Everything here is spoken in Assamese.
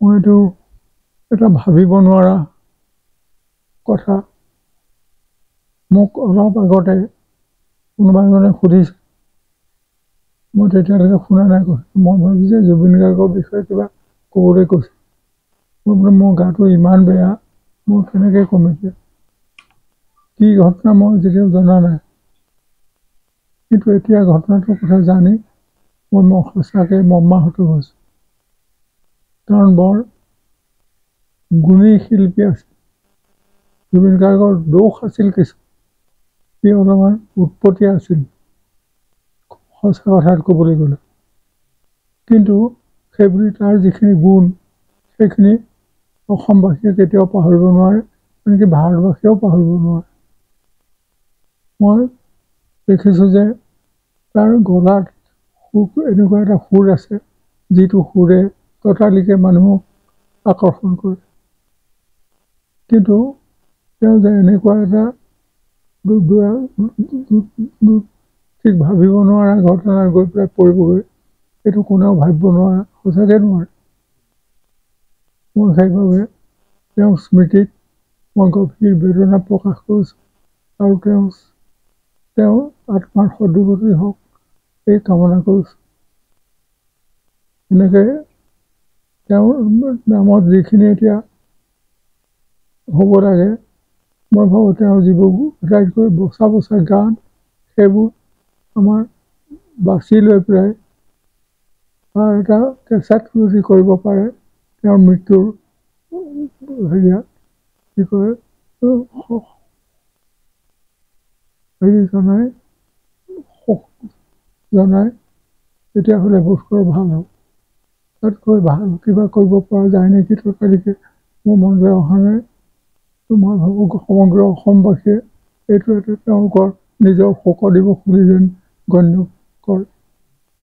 মই এইটো এটা ভাবিব নোৱাৰা কথা। মোক অলপ আগতে কোনোবা এজনে সুধিছে, মই তেতিয়ালৈকে শুনা নাই কৈছে। মই ভাবি যে জুবিন গাৰ্গৰ বিষয়ে কিবা ক'বলৈ কৈছে। মই বোলে মোৰ গাটো ইমান বেয়া, মই কেনেকৈ ক'ম এতিয়া, কি ঘটনা মই যেতিয়াও জনা নাই। কিন্তু এতিয়া ঘটনাটোৰ কথা জানি মই সঁচাকৈ মৰ্মাহত হৈছোঁ। কাৰণ বৰ গুণী শিল্পী আছিল। জুবিন গাৰ্গৰ দোষ আছিল কিছু, সি অলপমান উৎপতীয়া আছিল সঁচা কথাত ক'বলৈ গ'লে। কিন্তু সেইবুলি তাৰ যিখিনি গুণ, সেইখিনি অসমবাসীয়ে কেতিয়াও পাহৰিব নোৱাৰে, আনকি ভাৰতবাসীয়েও পাহৰিব নোৱাৰে। মই দেখিছোঁ যে তাৰ গলাত এনেকুৱা এটা সুৰ আছে, যিটো সুৰে ততালিকে মানুহক আকৰ্ষণ কৰে। কিন্তু তেওঁ যে এনেকুৱা এটা ঠিক ভাবিব নোৱাৰা ঘটনাত গৈ পেলাই পৰিবগৈ, এইটো কোনেও ভাবিব নোৱাৰে, সঁচাকৈ নোৱাৰে। মই সেইবাবে তেওঁৰ স্মৃতিত মই গভীৰ বেদনা প্ৰকাশ কৰিছোঁ আৰু তেওঁৰ আত্মাৰ সদ্গতি হওক এই কামনা কৰিছোঁ। এনেকৈ তেওঁৰ নামত যিখিনি এতিয়া হ'ব লাগে, মই ভাবোঁ তেওঁৰ যিবোৰ আটাইতকৈ বচা বচা গান, সেইবোৰ আমাৰ বাছি লৈ পেলাই তাৰ এটা কেছেট যদি কৰিব পাৰে, তেওঁৰ মৃত্যুৰ হেৰিয়াত কি কয় হেৰি জনাই শোক জনাই, তেতিয়াহ'লে বোধকৰো ভাল হ'ব। তাতকৈ ভাল কিবা কৰিব পৰা যায় নেকি ততালিকে মোৰ মনলৈ অহা নাই। মই ভাবোঁ সমগ্ৰ অসমবাসীয়ে এইটো এটা তেওঁলোকৰ নিজৰ শোক দিৱস বুলি যেন গণ্য কৰে।